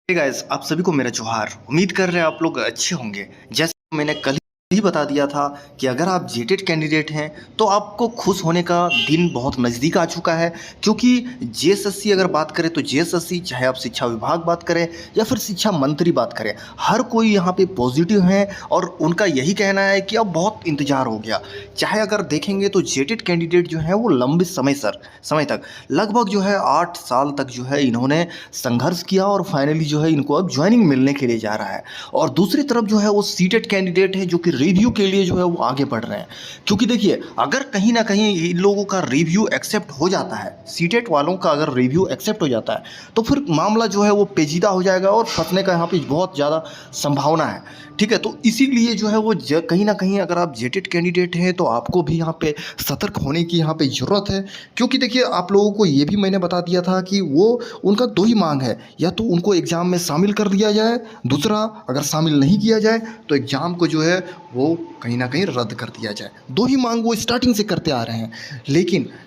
Hey guys, आप सभी को मेरा जोहार। उम्मीद कर रहे हैं आप लोग अच्छे होंगे। जैसे मैंने कल ही बता दिया था कि अगर आप जेटेड कैंडिडेट हैं तो आपको खुश होने का दिन बहुत नज़दीक आ चुका है, क्योंकि जेएसएससी अगर बात करें तो जेएसएससी, चाहे आप शिक्षा विभाग बात करें या फिर शिक्षा मंत्री बात करें, हर कोई यहाँ पे पॉजिटिव है और उनका यही कहना है कि अब बहुत इंतजार हो गया। चाहे अगर देखेंगे तो जेटेड कैंडिडेट जो है वो लंबे समय तक लगभग जो है 8 साल तक जो है इन्होंने संघर्ष किया और फाइनली जो है इनको अब ज्वाइनिंग मिलने के लिए जा रहा है। और दूसरी तरफ जो है वो सीटेड कैंडिडेट है जो कि रिव्यू के लिए जो है वो आगे बढ़ रहे हैं, क्योंकि देखिए अगर कहीं ना कहीं इन लोगों का रिव्यू एक्सेप्ट हो जाता है, सीटेट वालों का अगर रिव्यू एक्सेप्ट हो जाता है तो फिर मामला जो है वो पेचीदा हो जाएगा और फंसने का यहाँ पे बहुत ज़्यादा संभावना है। ठीक है, तो इसीलिए जो है वो कहीं ना कहीं अगर आप जेटेड कैंडिडेट हैं तो आपको भी यहाँ पे सतर्क होने की यहाँ पे ज़रूरत है, क्योंकि देखिए आप लोगों को ये भी मैंने बता दिया था कि वो उनका दो ही मांग है, या तो उनको एग्ज़ाम में शामिल कर दिया जाए, दूसरा अगर शामिल नहीं किया जाए तो एग्ज़ाम को जो है वो कहीं ना कहीं रद्द कर दिया जाए। दो ही मांग वो स्टार्टिंग से करते आ रहे हैं।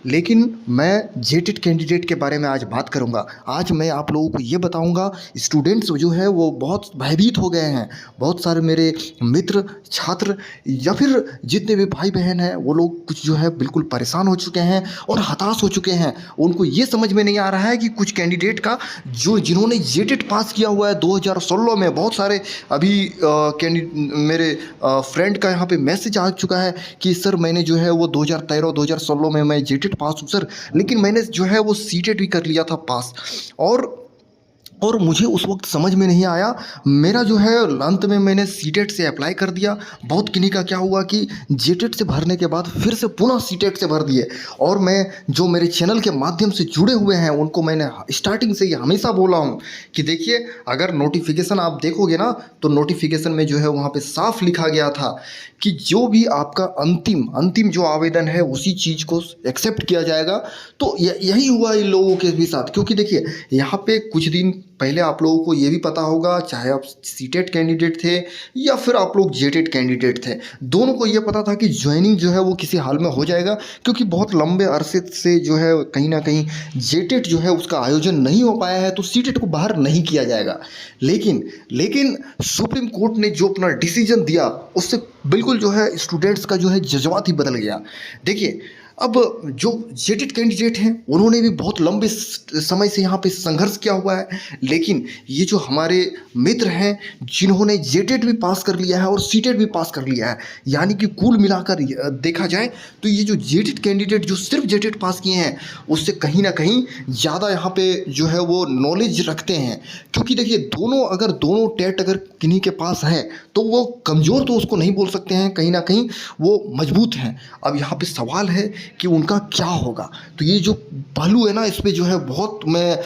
लेकिन मैं जेटेड कैंडिडेट के बारे में आज बात करूंगा। आज मैं आप लोगों को ये बताऊंगा, स्टूडेंट्स जो है वो बहुत भयभीत हो गए हैं। बहुत सारे मेरे मित्र, छात्र या फिर जितने भी भाई बहन हैं वो लोग कुछ जो है बिल्कुल परेशान हो चुके हैं और हताश हो चुके हैं। उनको ये समझ में नहीं आ रहा है कि कुछ कैंडिडेट का जिन्होंने जेटेड पास किया हुआ है 2016 में, बहुत सारे अभी मेरे फ्रेंड का यहाँ पे मैसेज आ चुका है कि सर मैंने जो है वो 2013-2016 में मैं जेटेड पास हूँ सर, लेकिन मैंने जो है वो सीटेड भी कर लिया था पास। और मुझे उस वक्त समझ में नहीं आया। मेरा जो है अंत में मैंने सीटेट से अप्लाई कर दिया। बहुत किन्हीं का क्या हुआ कि जेटेट से भरने के बाद फिर से पुनः सीटेट से भर दिए। और मैं जो मेरे चैनल के माध्यम से जुड़े हुए हैं उनको मैंने स्टार्टिंग से ही हमेशा बोला हूँ कि देखिए अगर नोटिफिकेशन आप देखोगे ना तो नोटिफिकेशन में जो है वहाँ पे साफ लिखा गया था कि जो भी आपका अंतिम जो आवेदन है उसी चीज़ को एक्सेप्ट किया जाएगा। तो यही हुआ इन लोगों के भी साथ, क्योंकि देखिए यहाँ पे कुछ दिन पहले आप लोगों को ये भी पता होगा, चाहे आप सीटेड कैंडिडेट थे या फिर आप लोग जेटेड कैंडिडेट थे, दोनों को ये पता था कि ज्वाइनिंग जो है वो किसी हाल में हो जाएगा, क्योंकि बहुत लंबे अरसे से जो है कहीं ना कहीं जेटेड जो है उसका आयोजन नहीं हो पाया है, तो सीटेड को बाहर नहीं किया जाएगा। लेकिन सुप्रीम कोर्ट ने जो अपना डिसीजन दिया उससे बिल्कुल जो है स्टूडेंट्स का जो है जज्बात ही बदल गया। देखिए अब जो जेटेड कैंडिडेट हैं उन्होंने भी बहुत लंबे समय से यहाँ पे संघर्ष किया हुआ है, लेकिन ये जो हमारे मित्र हैं जिन्होंने जेटेड भी पास कर लिया है और सीटेड भी पास कर लिया है, यानी कि कुल मिलाकर देखा जाए तो ये जो जेटेड कैंडिडेट जो सिर्फ जेटेड पास किए हैं उससे कहीं ना कहीं ज़्यादा यहाँ पे जो है वो नॉलेज रखते हैं। क्योंकि देखिए दोनों टेट अगर किन्हीं के पास है तो वो कमज़ोर तो उसको नहीं बोल सकते हैं, कहीं ना कहीं वो मजबूत हैं। अब यहाँ पे सवाल है कि उनका क्या होगा। तो ये जो पहलू है ना, इस पे जो है बहुत मैं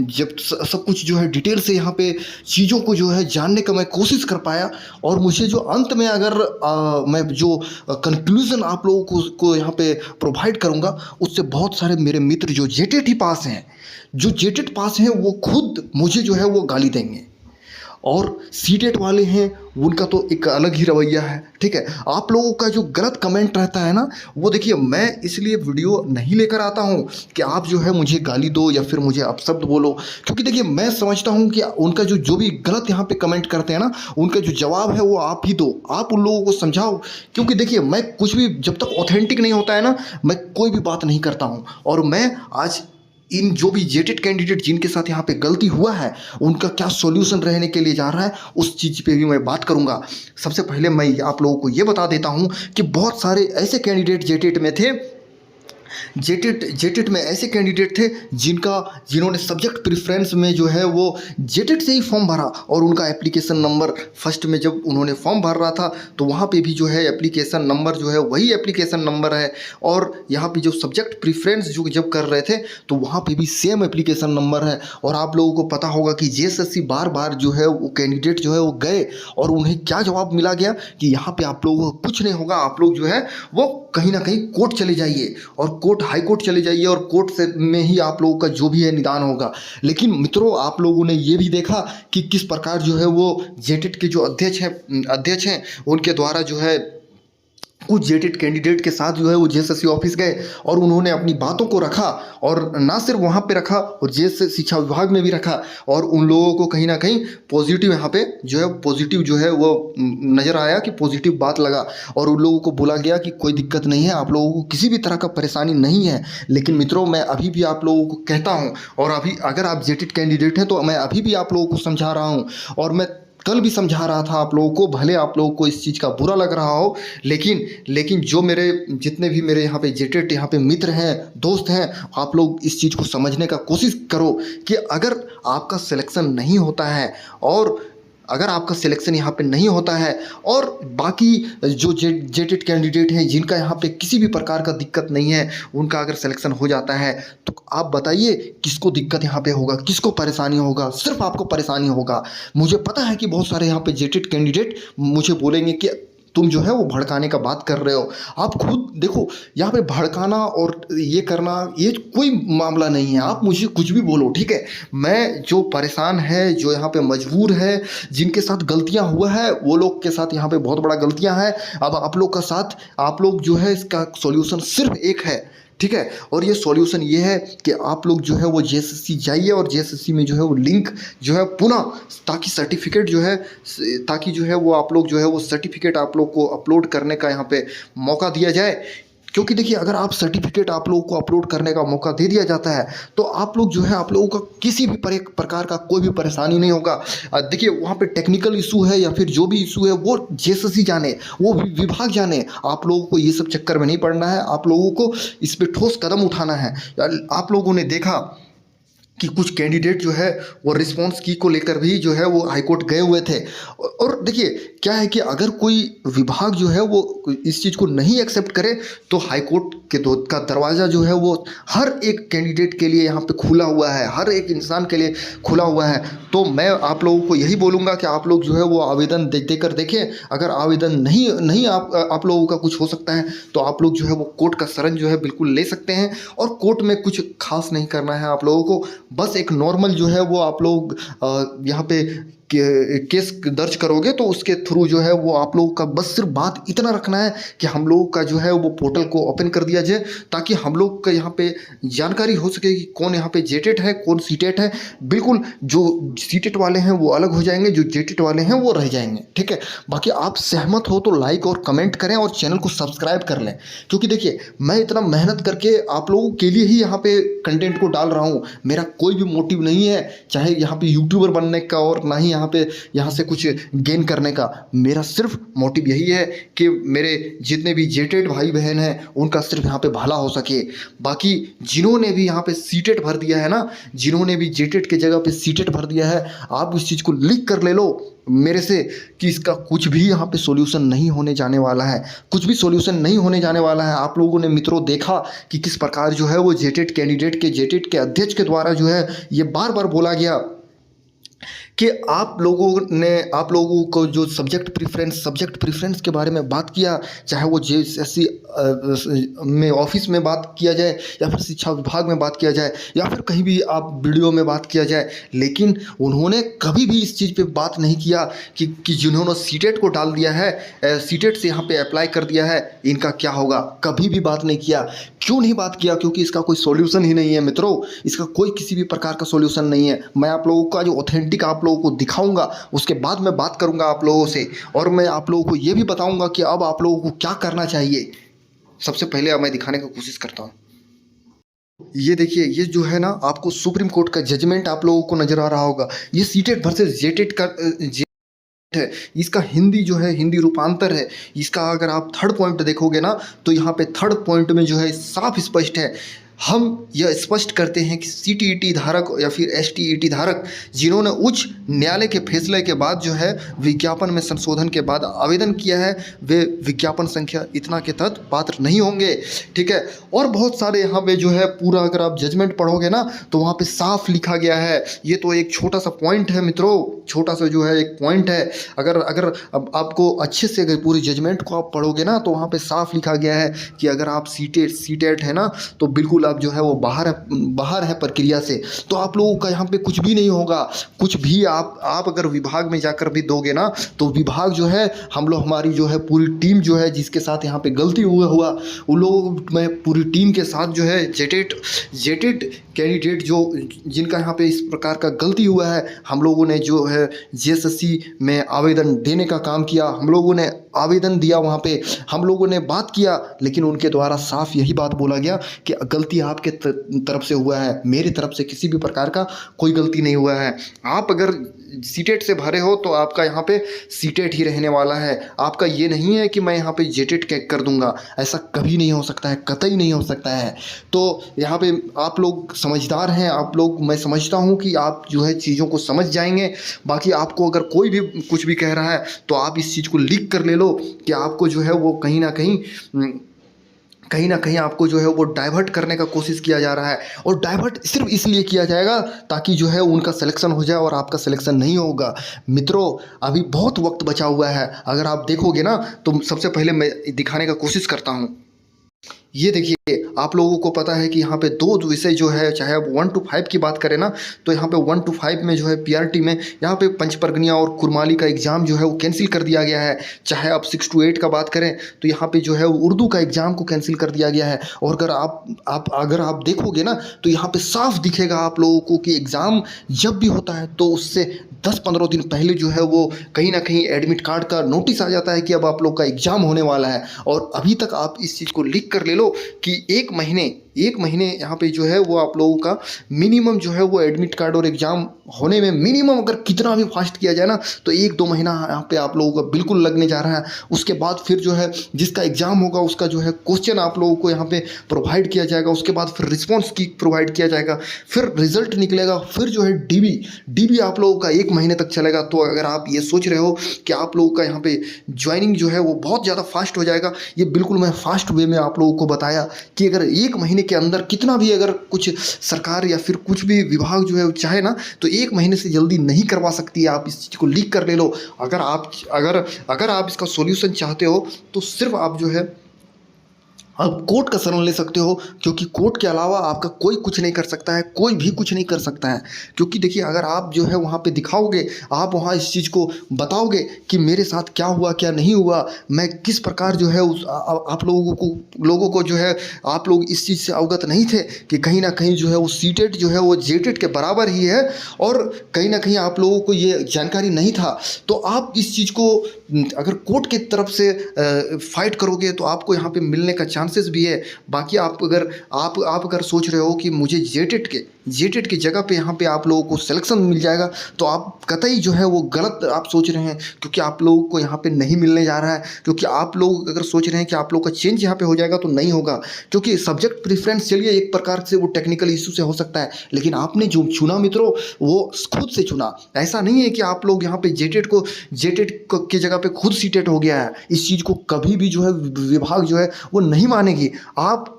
जब सब कुछ जो है डिटेल से यहाँ पे चीज़ों को जो है जानने का मैं कोशिश कर पाया, और मुझे जो अंत में अगर मैं जो कंक्लूज़न आप लोगों को यहाँ पे प्रोवाइड करूँगा उससे बहुत सारे मेरे मित्र जो जेटेड ही पास हैं, जो जेटेड पास हैं वो खुद मुझे जो है वो गाली देंगे, और सीटेट वाले हैं उनका तो एक अलग ही रवैया है। ठीक है, आप लोगों का जो गलत कमेंट रहता है ना, वो देखिए मैं इसलिए वीडियो नहीं लेकर आता हूँ कि आप जो है मुझे गाली दो या फिर मुझे अपशब्द बोलो, क्योंकि देखिए मैं समझता हूँ कि उनका जो भी गलत यहाँ पे कमेंट करते हैं ना, उनका जो जवाब है वो आप ही दो, आप उन लोगों को समझाओ। क्योंकि देखिए मैं कुछ भी जब तक ऑथेंटिक नहीं होता है ना, मैं कोई भी बात नहीं करता हूँ। और मैं आज इन जो भी जेटेड कैंडिडेट जिनके साथ यहाँ पे गलती हुआ है उनका क्या सॉल्यूशन रहने के लिए जा रहा है उस चीज़ पे भी मैं बात करूँगा। सबसे पहले मैं आप लोगों को ये बता देता हूँ कि बहुत सारे ऐसे कैंडिडेट जेटेड में थे, जेटेड में ऐसे कैंडिडेट थे जिन्होंने सब्जेक्ट प्रेफरेंस में जो है वो जेटेड से ही फॉर्म भरा, और उनका एप्लीकेशन नंबर फर्स्ट में जब उन्होंने फॉर्म भर रहा था तो वहाँ पे भी जो है एप्लीकेशन नंबर जो है वही एप्लीकेशन नंबर है, और यहाँ पे जो सब्जेक्ट प्रेफरेंस जो जब कर रहे थे तो वहाँ पे भी सेम एप्लीकेशन नंबर है। और आप लोगों को पता होगा कि जेएसएससी बार जो है वो कैंडिडेट जो है वो गए और उन्हें क्या जवाब मिला गया कि यहाँ पे आप लोगों को कुछ नहीं होगा, आप लोग जो है वो कहीं ना कहीं कोर्ट चले जाइए, और हाई कोर्ट चले जाइए, और कोर्ट से में ही आप लोगों का जो भी है निदान होगा। लेकिन मित्रों आप लोगों ने ये भी देखा कि किस प्रकार जो है वो जेटेड के जो अध्यक्ष हैं उनके द्वारा जो है कुछ जेटेड कैंडिडेट के साथ जो है वो जेएसएससी ऑफिस गए और उन्होंने अपनी बातों को रखा, और ना सिर्फ वहाँ पे रखा और जेएसएससी शिक्षा विभाग में भी रखा, और उन लोगों को कहीं ना कहीं पॉजिटिव यहाँ पे जो है पॉजिटिव जो है वो नज़र आया कि पॉजिटिव बात लगा, और उन लोगों को बोला गया कि कोई दिक्कत नहीं है, आप लोगों को किसी भी तरह का परेशानी नहीं है। लेकिन मित्रों, मैं अभी भी आप लोगों को कहता हूँ, और अभी अगर आप जेटेड कैंडिडेट हैं तो मैं अभी भी आप लोगों को समझा रहा हूँ, और मैं कल भी समझा रहा था आप लोगों को, भले आप लोगों को इस चीज़ का बुरा लग रहा हो, लेकिन जो मेरे जितने भी मेरे यहाँ पे जेटेड यहाँ पे मित्र हैं, दोस्त हैं, आप लोग इस चीज़ को समझने का कोशिश करो कि अगर आपका सिलेक्शन नहीं होता है, और अगर आपका सिलेक्शन यहाँ पे नहीं होता है, और बाकी जो जेटेड कैंडिडेट हैं जिनका यहाँ पे किसी भी प्रकार का दिक्कत नहीं है, उनका अगर सिलेक्शन हो जाता है, तो आप बताइए किसको दिक्कत यहाँ पे होगा, किसको परेशानी होगा? सिर्फ आपको परेशानी होगा। मुझे पता है कि बहुत सारे यहाँ पे जेटेड कैंडिडेट मुझे बोलेंगे कि तुम जो है वो भड़काने का बात कर रहे हो। आप खुद देखो, यहाँ पे भड़काना और ये करना ये कोई मामला नहीं है। आप मुझे कुछ भी बोलो, ठीक है। मैं जो परेशान है, जो यहाँ पे मजबूर है, जिनके साथ गलतियाँ हुआ है, वो लोग के साथ यहाँ पे बहुत बड़ा गलतियाँ हैं। अब आप लोग का साथ, आप लोग जो है इसका सॉल्यूशन सिर्फ एक है, ठीक है। और ये सॉल्यूशन ये है कि आप लोग जो है वो जेएसएससी जाइए, और जेएसएससी में जो है वो लिंक जो है पुनः, ताकि सर्टिफिकेट जो है, ताकि जो है वो आप लोग जो है वो सर्टिफिकेट आप लोग को अपलोड करने का यहाँ पे मौका दिया जाए। क्योंकि देखिए, अगर आप सर्टिफिकेट आप लोगों को अपलोड करने का मौका दे दिया जाता है, तो आप लोग जो है, आप लोगों का किसी भी प्रकार का कोई भी परेशानी नहीं होगा। देखिए, वहाँ पे टेक्निकल इशू है या फिर जो भी इशू है वो जेएसएससी जाने, वो विभाग जाने। आप लोगों को ये सब चक्कर में नहीं पड़ना है, आप लोगों को इस पर ठोस कदम उठाना है। आप लोगों ने देखा कि कुछ कैंडिडेट जो है वो रिस्पॉन्स की को लेकर भी जो है वो हाईकोर्ट गए हुए थे। और देखिए, क्या है कि अगर कोई विभाग जो है वो इस चीज़ को नहीं एक्सेप्ट करे, तो हाईकोर्ट के का दरवाज़ा जो है वो हर एक कैंडिडेट के लिए यहाँ पे खुला हुआ है, हर एक इंसान के लिए खुला हुआ है। तो मैं आप लोगों को यही बोलूँगा कि आप लोग जो है वो आवेदन देकर देखें। अगर आवेदन नहीं आप लोगों का कुछ हो सकता है, तो आप लोग जो है वो कोर्ट का शरण जो है बिल्कुल ले सकते हैं। और कोर्ट में कुछ खास नहीं करना है आप लोगों को, बस एक नॉर्मल जो है वो आप लोग यहाँ पे केस दर्ज करोगे, तो उसके थ्रू जो है वो आप लोगों का बस सिर्फ बात इतना रखना है कि हम लोगों का जो है वो पोर्टल को ओपन कर दिया जाए, ताकि हम लोग का यहाँ पे जानकारी हो सके कि कौन यहाँ पे जेटेड है, कौन सीटेड है। बिल्कुल, जो सीटेड वाले हैं वो अलग हो जाएंगे, जो जेटेड वाले हैं वो रह जाएंगे, ठीक है। बाकी आप सहमत हो तो लाइक और कमेंट करें और चैनल को सब्सक्राइब कर लें, क्योंकि देखिए, मैं इतना मेहनत करके आप लोगों के लिए ही यहाँ पे कंटेंट को डाल रहा हूँ। मेरा कोई भी मोटिव नहीं है, चाहे यहाँ पे यूट्यूबर बनने का और ना ही यहाँ से कुछ गेन करने का। मेरा सिर्फ मोटिव यही है कि मेरे जितने भी जेटेड भाई बहन हैं उनका सिर्फ यहाँ पे भला हो सके। बाकी जिन्होंने भी यहाँ पे सीटेड भर दिया है ना, जिन्होंने भी जेटेड के जगह पे सीटेड भर दिया है, आप इस चीज़ को लिख कर ले लो मेरे से कि इसका कुछ भी यहाँ पे सॉल्यूशन नहीं होने जाने वाला है, कुछ भी सॉल्यूशन नहीं होने जाने वाला है। आप लोगों ने मित्रों देखा कि किस प्रकार जो है वो जेटेड जेटेड के अध्यक्ष के द्वारा जो है ये बार बार बोला गया कि आप लोगों को जो सब्जेक्ट प्रेफरेंस के बारे में बात किया, चाहे वो जेएसएससी में ऑफिस में बात किया जाए, या फिर शिक्षा विभाग में बात किया जाए, या फिर कहीं भी आप वीडियो में बात किया जाए, लेकिन उन्होंने कभी भी इस चीज़ पे बात नहीं किया कि जिन्होंने सीटेट को डाल दिया है, सीटेट से यहाँ पे अप्लाई कर दिया है, इनका क्या होगा। कभी भी बात नहीं किया। क्यों नहीं बात किया? क्योंकि इसका कोई सॉल्यूशन ही नहीं है मित्रों, इसका कोई किसी भी प्रकार का सॉल्यूशन नहीं है। मैं आप लोगों का जो ऑथेंटिक आप लोगों को दिखाऊंगा, उसके बाद मैं बात करूंगा आप लोगों से, और मैं आप लोगों को ये भी बताऊंगा कि अब आप लोगों को क्या करना चाहिए। सबसे पहले अब मैं दिखाने की कोशिश करता हूँ। ये देखिए, ये जो है ना, आपको सुप्रीम कोर्ट का जजमेंट आप लोगों को नजर आ रहा होगा। ये सीटेड वर्सेस जेटेड का है। इसका हिंदी जो है, हिंदी रूपांतर है इसका। अगर आप थर्ड पॉइंट देखोगे ना, तो यहाँ पे थर्ड पॉइंट में जो है साफ स्पष्ट है, हम यह स्पष्ट करते हैं कि सीटीईटी धारक या फिर एसटीईटी धारक जिन्होंने उच्च न्यायालय के फैसले के बाद जो है विज्ञापन में संशोधन के बाद आवेदन किया है, वे विज्ञापन संख्या इतना के तहत पात्र नहीं होंगे, ठीक है। और बहुत सारे यहाँ पे जो है पूरा अगर आप जजमेंट पढ़ोगे ना, तो वहाँ पे साफ लिखा गया है। ये तो एक छोटा सा पॉइंट है मित्रों, छोटा सा जो है एक पॉइंट है। अगर अब आपको अच्छे से अगर पूरी जजमेंट को आप पढ़ोगे ना, तो वहाँ पे साफ लिखा गया है कि अगर आप सीटेट है ना, तो बिल्कुल बिल्कुल आप जो है वो बाहर है प्रक्रिया से, तो आप लोगों का यहाँ पे कुछ भी नहीं होगा। कुछ भी आप अगर विभाग में जाकर भी दोगे ना, तो विभाग जो है हमारी जो है पूरी टीम जो है जिसके साथ यहाँ पे गलती हुआ उन लोगों में पूरी टीम के साथ जो है जेटेड कैंडिडेट जो जिनका यहाँ पे इस प्रकार का गलती हुआ है, हम लोगों ने जो है जेएसएससी में आवेदन देने का काम किया। हम लोगों ने आवेदन दिया, वहाँ पे हम लोगों ने बात किया, लेकिन उनके द्वारा साफ यही बात बोला गया कि गलती आपके तरफ से हुआ है, मेरी तरफ से किसी भी प्रकार का कोई गलती नहीं हुआ है। आप अगर सीटेट से भरे हो तो आपका यहाँ पे सीटेट ही रहने वाला है। आपका ये नहीं है कि मैं यहाँ पे जेटेट कर दूंगा, ऐसा कभी नहीं हो सकता है, कतई नहीं हो सकता है। तो यहाँ पे आप लोग समझदार हैं, आप लोग, मैं समझता हूँ कि आप जो है चीज़ों को समझ जाएंगे। बाकी आपको अगर कोई भी कुछ भी कह रहा है तो आप इस चीज़ को लिख कर ले लो कि आपको जो है वो कहीं ना कहीं आपको जो है वो डाइवर्ट करने का कोशिश किया जा रहा है, और डाइवर्ट सिर्फ इसलिए किया जाएगा ताकि जो है उनका सिलेक्शन हो जाए और आपका सिलेक्शन नहीं होगा। मित्रों, अभी बहुत वक्त बचा हुआ है। अगर आप देखोगे ना तो सबसे पहले मैं दिखाने का कोशिश करता हूँ। ये देखिए, आप लोगों को पता है कि यहाँ पे दो विषय जो है, चाहे आप 1 to 5 की बात करें ना, तो यहाँ पे 1 to 5 में जो है पीआरटी में यहाँ पे पंचपरगनिया और कुरमाली का एग्ज़ाम जो है वो कैंसिल कर दिया गया है। चाहे आप 6 to 8 का बात करें तो यहाँ पे जो है उर्दू का एग्ज़ाम को कैंसिल कर दिया गया है। और अगर आप देखोगे ना तो यहाँ पे साफ दिखेगा आप लोगों को कि एग्ज़ाम जब भी होता है तो उससे 10-15 दिन पहले जो है वो कहीं ना कहीं एडमिट कार्ड का नोटिस आ जाता है कि अब आप लोग का एग्ज़ाम होने वाला है। और अभी तक आप इस चीज़ को लिख कर ले लो कि एक महीने यहाँ पे जो है वो आप लोगों का मिनिमम जो है वो एडमिट कार्ड और एग्ज़ाम होने में मिनिमम अगर कितना भी फास्ट किया जाए ना तो 1-2 महीना यहाँ पे आप लोगों का बिल्कुल लगने जा रहा है। उसके बाद फिर जो है जिसका एग्ज़ाम होगा उसका जो है क्वेश्चन आप लोगों को यहाँ पे प्रोवाइड किया जाएगा, उसके बाद फिर रिस्पॉन्स की प्रोवाइड किया जाएगा, फिर रिजल्ट निकलेगा, फिर जो है डीबी आप लोगों का 1 महीने तक चलेगा। तो अगर आप ये सोच रहे हो कि आप लोगों का यहाँ पे ज्वाइनिंग जो है वो बहुत ज़्यादा फास्ट हो जाएगा, ये बिल्कुल मैं फास्ट वे में आप लोगों को बताया कि अगर 1 महीने के अंदर कितना भी अगर कुछ सरकार या फिर कुछ भी विभाग जो है चाहे ना तो 1 महीने से जल्दी नहीं करवा सकती है। आप इस चीज़ को लिख कर ले लो। अगर आप इसका सॉल्यूशन चाहते हो तो सिर्फ आप जो है आप कोर्ट का शरण ले सकते हो, क्योंकि कोर्ट के अलावा आपका कोई कुछ नहीं कर सकता है, कोई भी कुछ नहीं कर सकता है। क्योंकि देखिए, अगर आप जो है वहाँ पे दिखाओगे, आप वहाँ इस चीज़ को बताओगे कि मेरे साथ क्या हुआ क्या नहीं हुआ, मैं किस प्रकार जो है आप लोगों को जो है आप लोग इस चीज़ से अवगत नहीं थे कि कहीं ना कहीं जो है वो सीटेट जो है वो जेटेट के बराबर ही है, और कहीं ना कहीं आप लोगों को ये जानकारी नहीं था, तो आप इस चीज़ को अगर कोर्ट की तरफ से फाइट करोगे तो आपको यहाँ पे मिलने का चांसेस भी है। बाकी आप अगर सोच रहे हो कि मुझे जेटेट की जगह पे यहाँ पे आप लोगों को सिलेक्शन मिल जाएगा, तो आप कतई जो है वो गलत आप सोच रहे हैं, क्योंकि आप लोगों को यहाँ पे नहीं मिलने जा रहा है। क्योंकि आप लोग अगर सोच रहे हैं कि आप लोग का चेंज यहाँ पे हो जाएगा, तो नहीं होगा। क्योंकि सब्जेक्ट प्रेफरेंस, चलिए एक प्रकार से वो टेक्निकल इशू से हो सकता है, लेकिन आपने जो चुना मित्रों वो खुद से चुना। ऐसा नहीं है कि आप लोग यहाँ पे जेटेट की जगह पे खुद सीटेट हो गया है। इस चीज़ को कभी भी जो है विभाग जो है वो नहीं मानेगी। आप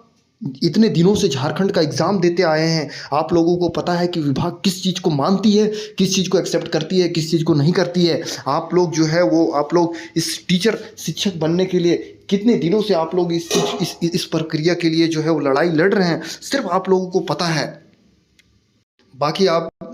इतने दिनों से झारखंड का एग्ज़ाम देते आए हैं, आप लोगों को पता है कि विभाग किस चीज़ को मानती है, किस चीज़ को एक्सेप्ट करती है, किस चीज़ को नहीं करती है। आप लोग इस शिक्षक बनने के लिए कितने दिनों से आप लोग इस प्रक्रिया के लिए जो है वो लड़ाई लड़ रहे हैं, सिर्फ आप लोगों को पता है। बाकी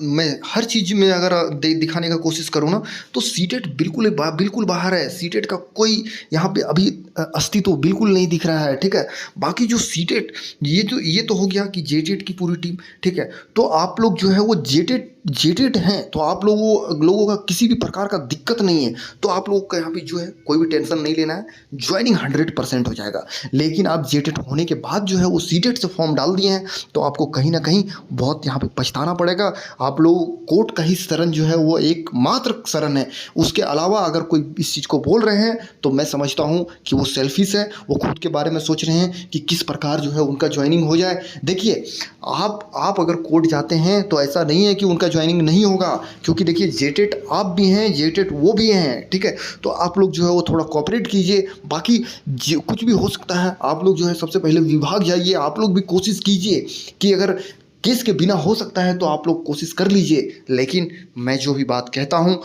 मैं हर चीज़ में अगर दिखाने का कोशिश करूँ ना तो सीटेट बिल्कुल बाहर है। सीटेट का कोई यहाँ पे अभी अस्तित्व बिल्कुल नहीं दिख रहा है, ठीक है। बाकी जो सीटेट ये तो हो गया कि जेटेट की पूरी टीम, ठीक है। तो आप लोग जो है वो जेटेट हैं, तो आप लोगों का किसी भी प्रकार का दिक्कत नहीं है। तो आप लोगों का यहाँ पे जो है कोई भी टेंशन नहीं लेना है, ज्वाइनिंग 100% हो जाएगा। लेकिन आप जेटेट होने के बाद जो है वो सीटेट से फॉर्म डाल दिए हैं, तो आपको कहीं ना कहीं बहुत यहाँ पे पछताना पड़ेगा। आप लोग कोर्ट का ही शरण जो है वो एकमात्र शरण है। उसके अलावा अगर कोई इस चीज़ को बोल रहे हैं तो मैं समझता हूँ कि वो सेल्फिश है, वो खुद के बारे में सोच रहे हैं कि किस प्रकार जो है उनका ज्वाइनिंग हो जाए। देखिए, आप अगर कोर्ट जाते हैं तो ऐसा नहीं है कि उनका ज्वाइनिंग नहीं होगा, क्योंकि देखिए जेटेट आप भी हैं, जेटेट वो भी हैं, ठीक है। तो आप लोग जो है वो थोड़ा कोऑपरेट कीजिए। बाकी कुछ भी हो सकता है, आप लोग जो है सबसे पहले विभाग जाइए, आप लोग भी कोशिश कीजिए कि अगर केस के बिना हो सकता है तो आप लोग कोशिश कर लीजिए। लेकिन मैं जो भी बात कहता हूँ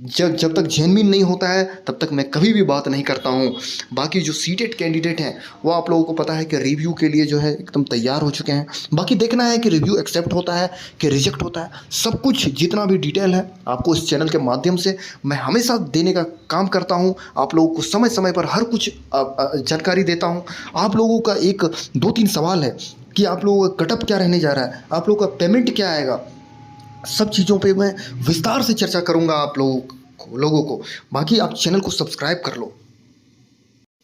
जब जब तक जेन्युइन नहीं होता है तब तक मैं कभी भी बात नहीं करता हूँ। बाकी जो सीटेट कैंडिडेट हैं वो आप लोगों को पता है कि रिव्यू के लिए जो है एकदम तैयार हो चुके हैं। बाकी देखना है कि रिव्यू एक्सेप्ट होता है कि रिजेक्ट होता है। सब कुछ जितना भी डिटेल है आपको इस चैनल के माध्यम से मैं हमेशा देने का काम करता हूँ। आप लोगों को समय समय पर हर कुछ जानकारी देता हूँ। आप लोगों का एक 2-3 सवाल है कि आप लोगों का कटअप क्या रहने जा रहा है, आप लोगों का पेमेंट क्या आएगा, सब चीज़ों पे मैं विस्तार से चर्चा करूंगा आप लोगों को। बाकी आप चैनल को सब्सक्राइब कर लो।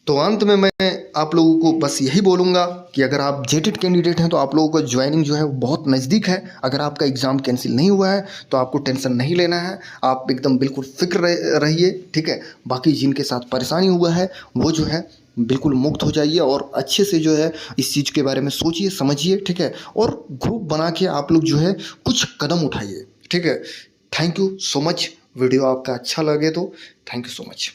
तो अंत में मैं आप लोगों को बस यही बोलूँगा कि अगर आप जेटेड कैंडिडेट हैं तो आप लोगों का ज्वाइनिंग जो है वो बहुत नज़दीक है। अगर आपका एग्ज़ाम कैंसिल नहीं हुआ है तो आपको टेंशन नहीं लेना है, आप एकदम बिल्कुल फिक्र रहिए, ठीक है। बाकी जिनके साथ परेशानी हुआ है वो जो है बिल्कुल मुक्त हो जाइए और अच्छे से जो है इस चीज़ के बारे में सोचिए समझिए, ठीक है। और ग्रुप बना के आप लोग जो है कुछ कदम उठाइए, ठीक है। Thank you so much. Video आपका अच्छा लगे तो थैंक यू सो मच।